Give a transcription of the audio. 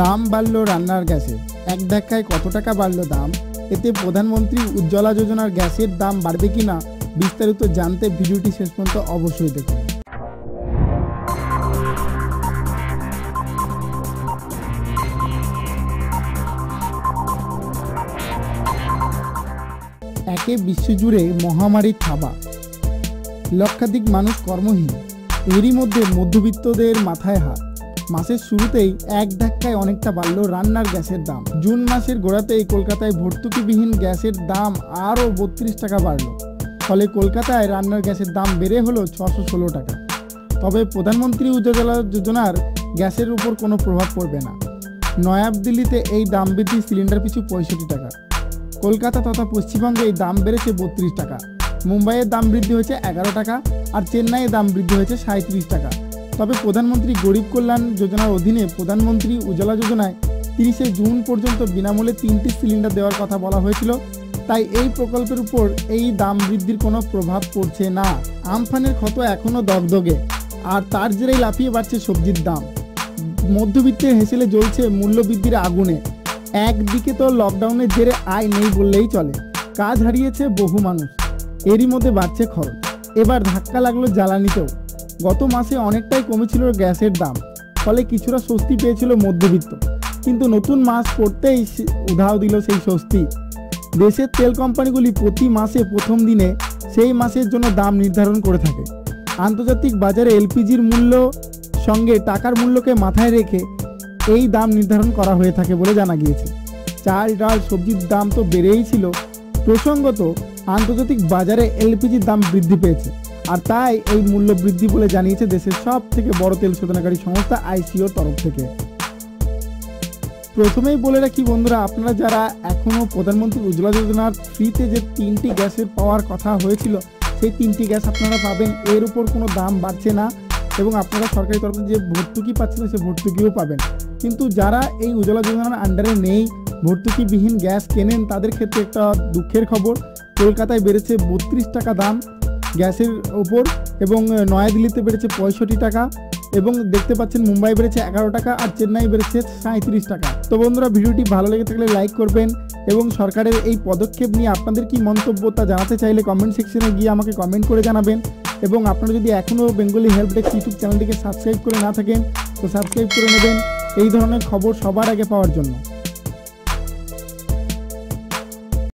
দাম বাড়লো রান্নার গ্যাসের, এক ধাক্কায় কত টাকা বাড়লো দাম, এতে প্রধানমন্ত্রী উজ্জ্বলা যোজনার গ্যাসের দাম বাড়বে কিনা বিস্তারিত জানতে ভিডিওটি শেষ পর্যন্ত অবশ্যই দেখুন। একে বিশ্বজুড়ে মহামারী থাবা, লক্ষাধিক মানুষ কর্মহীন, এরই মধ্যে মধ্যবিত্তদের মাথায় হাত। মাসের শুরুতেই এক ধাক্কায় অনেকটা বাড়ল রান্নার গ্যাসের দাম। জুন মাসের গোড়াতেই কলকাতায় ভর্তুকিবিহীন গ্যাসের দাম আরও 32 টাকা বাড়ল। ফলে কলকাতায় রান্নার গ্যাসের দাম বেড়ে হলো 616 টাকা। তবে প্রধানমন্ত্রী উজ্জ্বলা যোজনার গ্যাসের উপর কোনো প্রভাব পড়বে না। নয়াদিল্লিতে এই দাম বৃদ্ধি সিলিন্ডার পিছু 65 টাকা। কলকাতা তথা পশ্চিমবঙ্গে এই দাম বেড়েছে 32 টাকা। মুম্বাইয়ের দাম বৃদ্ধি হয়েছে 11 টাকা, আর চেন্নাইয়ের দাম বৃদ্ধি হয়েছে 37 টাকা। তবে প্রধানমন্ত্রী গরিব কল্যাণ যোজনার অধীনে প্রধানমন্ত্রী উজ্জ্বলা যোজনায় 30শে জুন পর্যন্ত বিনামূল্যে 3টি সিলিন্ডার দেওয়ার কথা বলা হয়েছিল। তাই এই প্রকল্পের উপর এই দাম বৃদ্ধির কোনো প্রভাব পড়ছে না। আমফানের ক্ষত এখনও দগদগে, আর তার জেরেই লাফিয়ে বাড়ছে সবজির দাম। মধ্যবিত্তের হেসেলে জ্বলছে মূল্যবৃদ্ধির আগুনে। একদিকে তো লকডাউনের জেরে আয় নেই বললেই চলে, কাজ হারিয়েছে বহু মানুষ, এরই মধ্যে বাড়ছে খরচ। এবার ধাক্কা লাগলো জ্বালানিতেও। গত মাসে অনেকটাই কমেছিল গ্যাসের দাম, ফলে কিছুটা স্বস্তি পেয়েছিল মধ্যবিত্ত। কিন্তু নতুন মাস পড়তেই উধাও দিল সেই স্বস্তি। দেশের তেল কোম্পানিগুলি প্রতি মাসে প্রথম দিনে সেই মাসের জন্য দাম নির্ধারণ করে থাকে। আন্তর্জাতিক বাজারে এলপিজির মূল্য সঙ্গে টাকার মূল্যকে মাথায় রেখে এই দাম নির্ধারণ করা হয়ে থাকে বলে জানা গিয়েছে। চাল, ডাল, সবজির দাম তো বেড়েই ছিল। প্রসঙ্গত, আন্তর্জাতিক বাজারে এলপিজির দাম বৃদ্ধি পেয়েছে, আর তাই এই মূল্য বৃদ্ধি বলে জানিয়েছে দেশের সব থেকে বড় তেল শোধনাগারী সংস্থা আইসিওর তরফ থেকে। প্রথমেই বলে রাখি বন্ধুরা, আপনারা যারা এখনও প্রধানমন্ত্রী উজ্জ্বলা যোজনার ফ্রিতে যে 3টি গ্যাসের পাওয়ার কথা হয়েছিল, সেই 3টি গ্যাস আপনারা পাবেন। এর উপর কোনো দাম বাড়ছে না, এবং আপনারা সরকারি তরফে যে ভর্তুকি পাচ্ছেন সে ভর্তুকিও পাবেন। কিন্তু যারা এই উজ্জ্বলা যোজনার আন্ডারে নেই, ভর্তুকিবিহীন গ্যাস কেনেন, তাদের ক্ষেত্রে একটা দুঃখের খবর। কলকাতায় বেড়েছে 32 টাকা দাম গ্যাসের ওপর, এবং নয়াদিল্লিতে বেড়েছে 65 টাকা, এবং দেখতে পাচ্ছেন মুম্বাই বেড়েছে 11 টাকা, আর চেন্নাই বেড়েছে 37 টাকা। তো বন্ধুরা, ভিডিওটি ভালো লেগে থাকলে লাইক করবেন, এবং সরকারের এই পদক্ষেপ নিয়ে আপনাদের কি মন্তব্য তা জানাতে চাইলে কমেন্ট সেকশনে গিয়ে আমাকে কমেন্ট করে জানাবেন। এবং আপনারা যদি এখনও বেঙ্গলি হেল্প ডেস্ক ইউটিউব চ্যানেলটিকে সাবস্ক্রাইব করে না থাকেন তো সাবস্ক্রাইব করে নেবেন এই ধরনের খবর সবার আগে পাওয়ার জন্য।